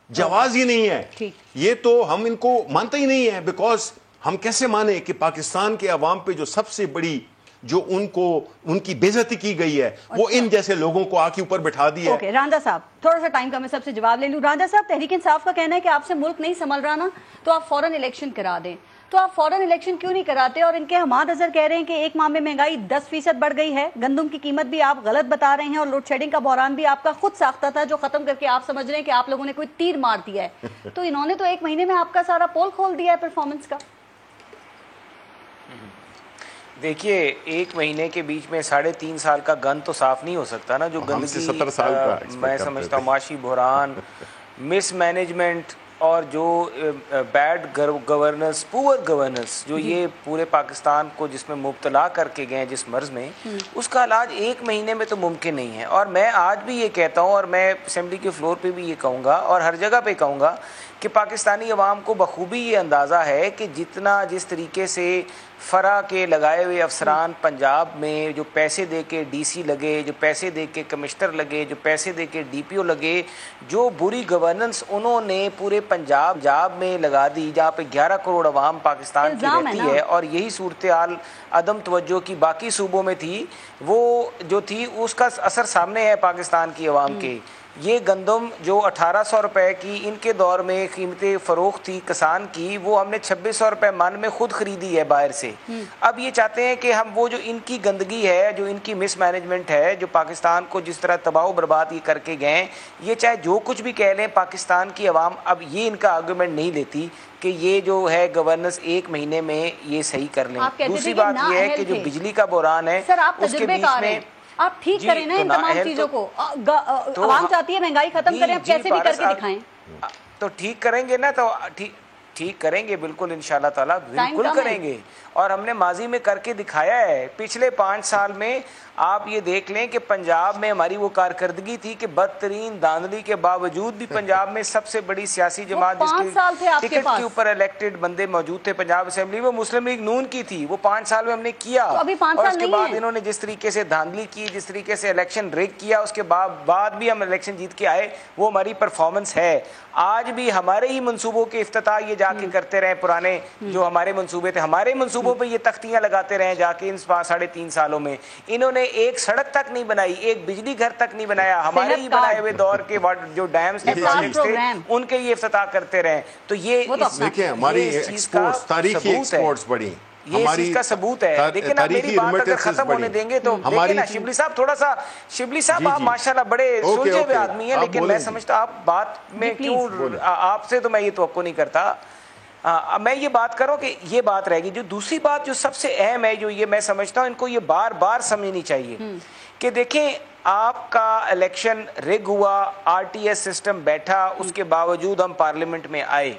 جواز ہی نہیں ہے. یہ تو ہم ان کو مانتے ہی نہیں ہیں, بیکاز ہم کیسے مانے کہ پاکستان کے عوام پہ جو سب سے بڑی جو ان کی بے عزتی کی گئی ہے وہ ان جیسے لوگوں کو آنکھ کے اوپر بٹھا دیا ہے. راندہ صاحب تھوڑا سا ٹائم کا میں سب سے جواب لے لوں. راندہ صاحب, تحریک انصاف کا کہنا ہے کہ آپ سے ملک نہیں سنبھل رہا نا تو آپ فوراً الیکشن کرا دیں. تو آپ فوراً الیکشن کیوں نہیں کراتے؟ اور ان کے حماد اظہر کہہ رہے ہیں کہ 1 ماہ میں مہنگائی 10% بڑھ گئی ہے, گندم کی قیمت بھی آپ غلط بتا رہے ہیں, اور لوڈ شیڈنگ کا بحران بھی آپ کا خود ساختہ تھا جو ختم کر کے آپ سمجھ رہے ہیں کہ آپ لوگوں نے کوئی تیر مار دیا ہے. تو انہوں نے تو 1 مہینے میں آپ کا سارا پول کھول دیا ہے پرفارمنس کا. دیکھیے 1 مہینے کے بیچ میں 3.5 سال کا گند تو صاف نہیں ہو سکتا نا. جو گندگی 70 سال کا میں سمجھتا ہوں معاشی بحران, مس مینجمنٹ اور جو بیڈ گورننس, پور گورننس جو یہ پورے پاکستان کو جس میں مبتلا کر کے گئے جس مرض میں, اس کا علاج 1 مہینے میں تو ممکن نہیں ہے. اور میں آج بھی یہ کہتا ہوں اور میں اسمبلی کے فلور پہ بھی یہ کہوں گا اور ہر جگہ پہ کہوں گا کہ پاکستانی عوام کو بخوبی یہ اندازہ ہے کہ جس طریقے سے فرا کے لگائے ہوئے افسران پنجاب میں جو پیسے دے کے ڈی سی لگے, جو پیسے دے کے کمشنر لگے, جو پیسے دے کے ڈی پی او لگے, جو بری گورننس انہوں نے پورے پنجاب میں لگا دی, جہاں پہ 11 کروڑ عوام پاکستان کی رہتی ہے, اور یہی صورتحال عدم توجہ کی باقی صوبوں میں تھی, وہ جو تھی اس کا اثر سامنے ہے پاکستان کی عوام کے. یہ گندم جو 1800 روپے کی ان کے دور میں قیمت فروخت تھی کسان کی, وہ ہم نے 2600 روپے من میں خود خریدی ہے باہر سے. اب یہ چاہتے ہیں کہ ہم وہ جو ان کی گندگی ہے, جو ان کی مس مینجمنٹ ہے, جو پاکستان کو جس طرح تباہ و برباد یہ کر کے گئے, یہ چاہے جو کچھ بھی کہہ لیں پاکستان کی عوام اب یہ ان کا آرگومنٹ نہیں لیتی کہ یہ جو ہے گورننس 1 مہینے میں یہ صحیح کر لیں. دوسری بات یہ ہے کہ جو بجلی کا بحران ہے اس کے بیچ میں آپ ٹھیک کریں نا ان تمام چیزوں کو. عوام چاہتی ہے مہنگائی ختم کریں, اب کیسے بھی کر کے دکھائیں. تو ٹھیک کریں گے نا, تو ٹھیک کریں گے بالکل انشاءاللہ تعالیٰ, بالکل کریں گے. اور ہم نے ماضی میں کر کے دکھایا ہے. پچھلے 5 سال میں آپ یہ دیکھ لیں کہ پنجاب میں ہماری وہ کارکردگی تھی کہ بدترین دھاندلی کے باوجود بھی پنجاب میں سب سے بڑی سیاسی جماعت جس کے ٹکٹ کے اوپر الیکٹڈ بندے موجود تھے پنجاب اسمبلی میں, مسلم لیگ نون کی تھی. وہ 5 سال میں ہم نے کیا, اور اس کے بعد انہوں نے جس طریقے سے دھاندلی کی, جس طریقے سے الیکشن ریگ کیا, اس کے بعد بھی ہم الیکشن جیت کے آئے. وہ ہماری پرفارمنس ہے. آج بھی ہمارے ہی منصوبوں کے افتتاح یہ جا کے کرتے رہے, پرانے جو ہمارے منصوبے تھے, ہمارے منصوبوں پہ یہ تختیاں لگاتے رہے جا کے. ان 3.5 سالوں میں انہوں نے ایک سڑک تک نہیں بنائی, ایک بجلی گھر تک نہیں بنایا. ہمارے ہی بنائے ہوئے دور کے جو ڈیمز تھے, پروجیکٹس تھے, ان کے یہ افتتاح کرتے رہے. تو یہ دیکھیں ہماری ایکسپورٹس, تاریخی ایکسپورٹس بڑی, یہ اس چیز کا ثبوت ہے. لیکن آپ میری بات اگر ختم ہونے دیں گے تو دیکھیں نا شبلی صاحب, تھوڑا سا شبلی صاحب آپ ماشاءاللہ بڑے سلجھے ہوئے آدمی ہیں, لیکن میں سمجھتا آپ بات میں کیوں, آپ سے تو میں یہ توقع نہیں کرتا. میں یہ بات کروں کہ یہ بات رہے گی. جو دوسری بات جو سب سے اہم ہے, جو یہ میں سمجھتا ہوں ان کو یہ بار بار سمجھنی چاہیے کہ دیکھیں آپ کا الیکشن ریگ ہوا, آر ٹی ایس سسٹم بیٹھا, اس کے باوجود ہم پارلیمنٹ میں آئے.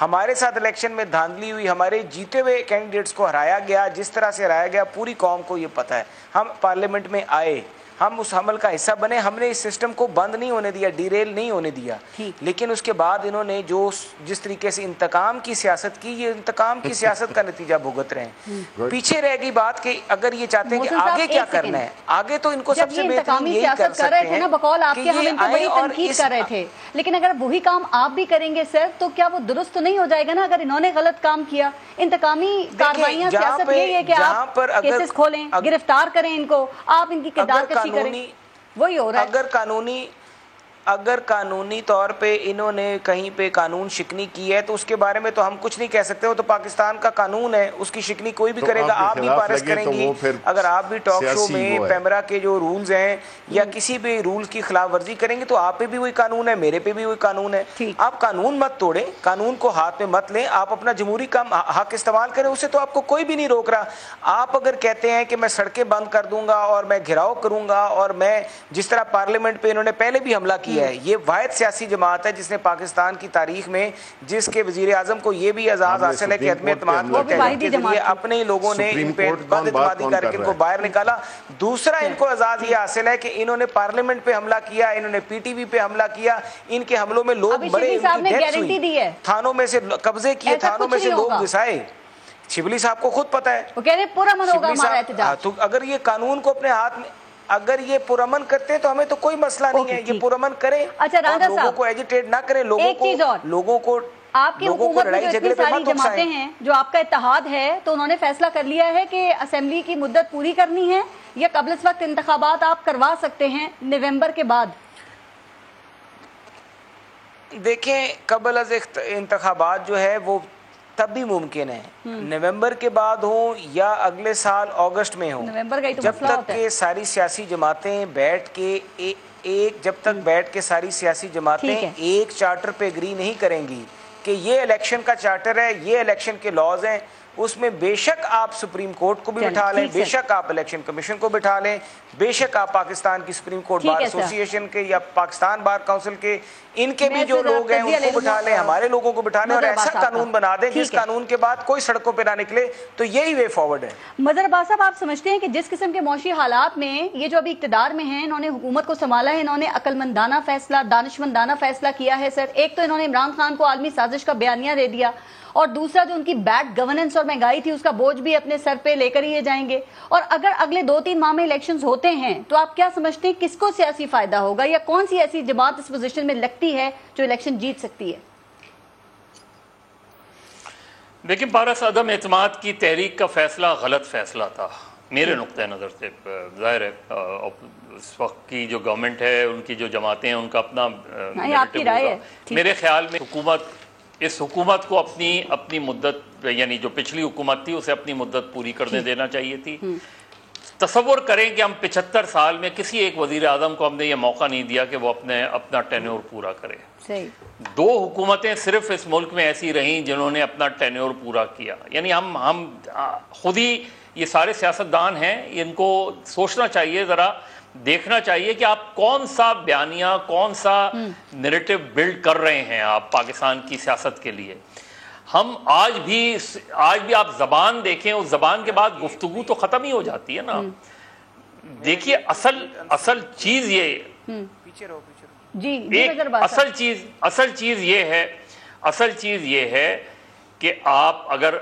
ہمارے ساتھ الیکشن میں دھاندلی ہوئی, ہمارے جیتے ہوئے کینڈیڈیٹس کو ہرایا گیا, جس طرح سے ہرایا گیا پوری قوم کو یہ پتہ ہے. ہم پارلیمنٹ میں آئے, ہم اس عمل کا حصہ بنے, ہم نے اس سسٹم کو بند نہیں ہونے دیا, ڈیریل نہیں ہونے دیا. لیکن اس کے بعد انہوں نے جس طریقے سے انتقام کی سیاست کی, یہ انتقام کی سیاست کا نتیجہ بھگت رہے ہیں. پیچھے رہ گئی بات کہ اگر یہ چاہتے ہیں کہ آگے کیا کرنا ہے, آگے تو ان کو سب سے بہترین یہی کر سکتے ہیں بقول آپ کے ہم ان کو بڑی تنقید کر رہے تھے, لیکن اگر وہی کام آپ بھی کریں گے سر تو کیا وہ درست نہیں ہو جائے گا نا؟ اگر انہوں نے غلط کام کیا, انتقامی کارروائیاں, سیاست یہی ہے کہ آپ کیسز کھولیں, گرفتار کریں ان کو, آپ ان کی کردار کشی کریں, وہی ہو رہا ہے. اگر قانونی طور پہ انہوں نے کہیں پہ قانون شکنی کی ہے تو اس کے بارے میں تو ہم کچھ نہیں کہہ سکتے. وہ تو پاکستان کا قانون ہے, اس کی شکنی کوئی بھی کرے گا. آپ بھی پارس کریں گی, اگر آپ بھی ٹاک شو میں پیمرا کے جو رولز ہیں یا کسی بھی رولز کی خلاف ورزی کریں گے تو آپ پہ بھی وہی قانون ہے, میرے پہ بھی وہی قانون ہے. آپ قانون مت توڑیں, قانون کو ہاتھ میں مت لیں, آپ اپنا جمہوری کام حق استعمال کریں, اسے تو آپ کو کوئی بھی نہیں روک رہا. آپ اگر کہتے ہیں کہ میں سڑکیں بند کر دوں گا اور میں گھراؤ کروں گا, اور میں جس طرح پارلیمنٹ پہ انہوں نے پہلے بھی حملہ کیا ہے, یہ واحد سیاسی جماعت ہے جس نے پاکستان کی تاریخ میں, جس کے وزیر اعظم کو یہ بھی اعزاز حاصل ہے کہ عدم اعتماد کے ذریعے اپنے ہی لوگوں نے ان پہ بد اعتمادی کر کے ان کو باہر نکالا. دوسرا ان کو اعزاز یہ حاصل ہے کہ انہوں نے پارلیمنٹ پہ حملہ کیا, انہوں نے پی ٹی وی پہ حملہ کیا, ان کے حملوں میں لوگ بڑے, تھانوں میں سے قبضے کیے, تھانوں میں سے لوگ گھسائے. شبلی صاحب کو خود پتا ہے, وہ کہہ رہے پرامن ہوگا ہمارا احتجاج. تو اگر یہ قانون کو اپنے ہاتھ میں, اگر یہ پرامن کرتے تو ہمیں تو کوئی مسئلہ نہیں ہے, یہ پرامن کریں, لوگوں کو ایجیٹیٹ نہ کریں, لوگوں کو آپ کی حکومت میں جو اتنی ساری جماعتیں ہیں, جو آپ کا اتحاد ہے, تو انہوں نے فیصلہ کر لیا ہے کہ اسمبلی کی مدت پوری کرنی ہے یا قبل اس وقت انتخابات آپ کروا سکتے ہیں نومبر کے بعد. دیکھیں قبل از انتخابات جو ہے وہ تب بھی ممکن ہے, نومبر کے بعد ہوں یا اگلے سال اگست میں ہوں, جب تک کہ ساری سیاسی جماعتیں بیٹھ کے ساری سیاسی جماعتیں ایک چارٹر پہ اگری نہیں کریں گی کہ یہ الیکشن کا چارٹر ہے, یہ الیکشن کے لاز ہیں, اس میں بے شک آپ سپریم کورٹ کو بھی بٹھا لیں, بے شک آپ الیکشن کمیشن کو بٹھا لیں, بے شک آپ پاکستان کی سپریم کورٹ بار ایسوسی ایشن کے یا پاکستان بار کونسل کے ان کے بھی جو لوگ ہیں ان کو بٹھا لیں, ہمارے لوگوں کو بٹھا لیں اور ایسا قانون بنا دیں جس قانون کے بعد کوئی سڑکوں پہ نہ نکلے. تو یہی وے فارورڈ ہے. مظہر عباس صاحب, آپ سمجھتے ہیں کہ جس قسم کے معاشی حالات میں یہ جو ابھی اقتدار میں ہیں, انہوں نے حکومت کو سنبھالا ہے, انہوں نے عقل مندانہ فیصلہ, دانشمندانہ فیصلہ کیا ہے سر. ایک تو انہوں نے عمران خان کو عالمی سازش کا بیانیہ دے دیا, اور دوسرا جو ان کی بیڈ گورننس اور مہنگائی تھی اس کا بوجھ بھی اپنے سر پہ لے کر ہی جائیں گے. اور اگر اگلے 2-3 ماہ میں الیکشنز ہوتے ہیں تو آپ کیا سمجھتے ہیں کس کو سیاسی فائدہ ہوگا, یا کون سی ایسی جماعت اس پوزیشن میں لگتی ہے جو الیکشن جیت سکتی ہے؟ دیکھیں پارس, عدم اعتماد کی تحریک کا فیصلہ غلط فیصلہ تھا میرے نقطۂ نظر سے. ظاہر ہے اس وقت کی جو گورنمنٹ ہے, ان کی جو جماعتیں ہیں, ان کا اپنا آپ کی رائے ہے. میرے خیال میں اس حکومت کو اپنی مدت, یعنی جو پچھلی حکومت تھی اسے اپنی مدت پوری کرنے دینا چاہیے تھی. تصور کریں کہ ہم 75 سال میں کسی ایک وزیر اعظم کو ہم نے یہ موقع نہیں دیا کہ وہ اپنا ٹینیور پورا کرے. 2 حکومتیں صرف اس ملک میں ایسی رہیں جنہوں نے اپنا ٹینیور پورا کیا. یعنی ہم خود ہی, یہ سارے سیاستدان ہیں, ان کو سوچنا چاہیے, ذرا دیکھنا چاہیے کہ آپ کون سا بیانیہ, کون سا نیریٹو بلڈ کر رہے ہیں آپ پاکستان کی سیاست کے لیے. ہم آج بھی آپ زبان دیکھیں, اس زبان کے بعد گفتگو تو ختم ہی ہو جاتی ہے نا. دیکھیے اصل چیز یہ یہ ہے کہ آپ اگر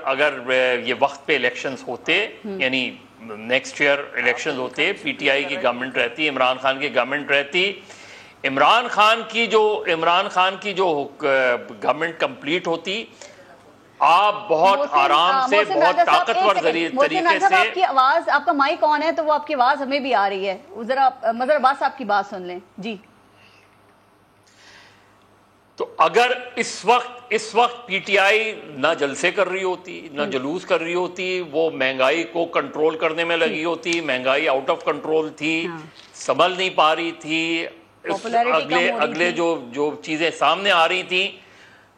یہ وقت پہ الیکشنز ہوتے, یعنی نیکسٹ ایئر الیکشنز ہوتے, پی ٹی آئی کی گورنمنٹ رہتی, عمران خان کی گورنمنٹ رہتی, عمران خان کی جو گورنمنٹ کمپلیٹ ہوتی, آپ بہت آرام سے, بہت طاقتور طریقے سے. آپ کی آواز, آپ کا مائک آن ہے تو وہ آپ کی آواز ہمیں بھی آ رہی ہے, ذرا مظہر عباس آپ کی بات سن لیں. جی, تو اگر اس وقت پی ٹی آئی نہ جلسے کر رہی ہوتی, نہ جلوس کر رہی ہوتی, وہ مہنگائی کو کنٹرول کرنے میں لگی ہوتی, مہنگائی آؤٹ آف کنٹرول تھی, سنبھل نہیں پا رہی تھی, اگلے جو چیزیں سامنے آ رہی تھیں,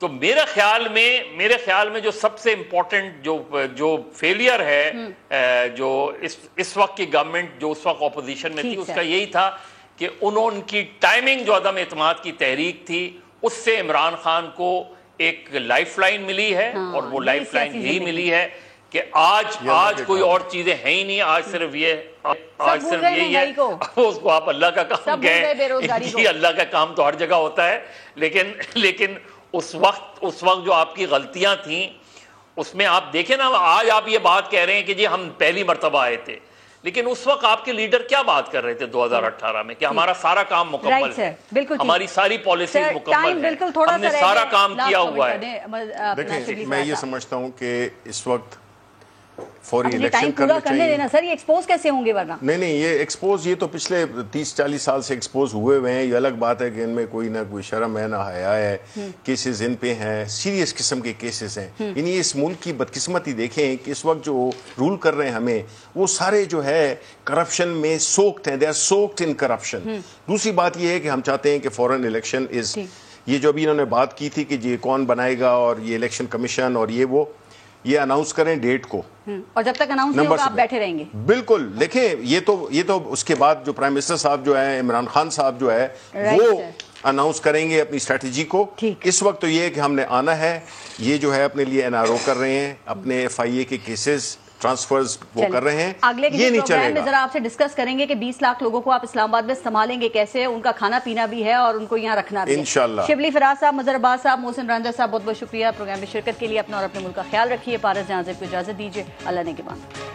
تو میرے خیال میں جو سب سے امپورٹنٹ جو فیلئر ہے جو اس وقت کی گورنمنٹ جو اس وقت اپوزیشن میں تھی, اس کا یہی تھا کہ ان کی ٹائمنگ جو عدم اعتماد کی تحریک تھی, اس سے عمران خان کو ایک لائف لائن ملی ہے, اور وہ لائف لائن یہی ملی ہے کہ آج کوئی اور چیزیں ہیں ہی نہیں, آج صرف یہی ہے. اس کو آپ اللہ کا کام کہیں, اللہ کا کام تو ہر جگہ ہوتا ہے, لیکن اس وقت جو آپ کی غلطیاں تھیں اس میں آپ دیکھیں نا, آج آپ یہ بات کہہ رہے ہیں کہ جی ہم پہلی مرتبہ آئے تھے, لیکن اس وقت آپ کے لیڈر کیا بات کر رہے تھے 2018 میں کہ ہمارا سارا کام مکمل ہے, ہماری ساری پالیسیز مکمل ہے, ہم نے سارا کام کیا ہوا ہے. دیکھیں میں یہ سمجھتا ہوں کہ اس وقت فوری الیکشن کرنا چاہیے. سر یہ ایکسپوز کیسے ہوں گے ورنہ؟ نہیں یہ ایکسپوز, یہ تو پچھلے 30-40 سال سے ایکسپوز ہوئے ہیں. یہ الگ بات ہے کہ ان میں کوئی نہ کوئی شرم ہے, نہ حیا ہے, کیسز ان پہ ہیں, سیریس قسم کے کیسز ہیں. یعنی اس ملک کی بدقسمتی دیکھیں کہ اس وقت جو رول کر رہے ہیں ہمیں, وہ سارے جو ہے کرپشن میں سوکت ہیں, دے آر سوکت ان کرپشن. دوسری بات یہ ہے کہ ہم چاہتے ہیں کہ فورن الیکشن یہ جو ابھی انہوں نے بات کی تھی کہ یہ کون بنائے گا اور یہ الیکشن کمیشن اور یہ اناؤنس کریں ڈیٹ کو, اور جب تک اناؤنس نہیں ہوگا آپ بیٹھے رہیں گے. بالکل. دیکھیں یہ تو اس کے بعد جو پرائم منسٹر صاحب جو ہے, عمران خان صاحب جو ہے, وہ اناؤنس کریں گے اپنی اسٹریٹجی کو. اس وقت تو یہ ہے کہ ہم نے آنا ہے, یہ جو ہے اپنے لیے NRO کر رہے ہیں, اپنے FIA کے کیسز ٹرانسفرز وہ کر رہے ہیں. اگلے کے پروگرام میں ذرا آپ سے ڈسکس کریں گے کہ 20 لاکھ لوگوں کو آپ اسلام آباد میں سنبھالیں گے کیسے, ان کا کھانا پینا بھی ہے اور ان کو یہاں رکھنا بھی ہے انشاءاللہ. شبلی فراز صاحب, مظہر عباس صاحب, محسن رانجھا صاحب, بہت بہت شکریہ پروگرام میں شرکت کے لیے. اپنا اور اپنے ملک کا خیال رکھیے. پارس جہاں زیب کو اجازت دیجیے. اللہ نے کے بعد.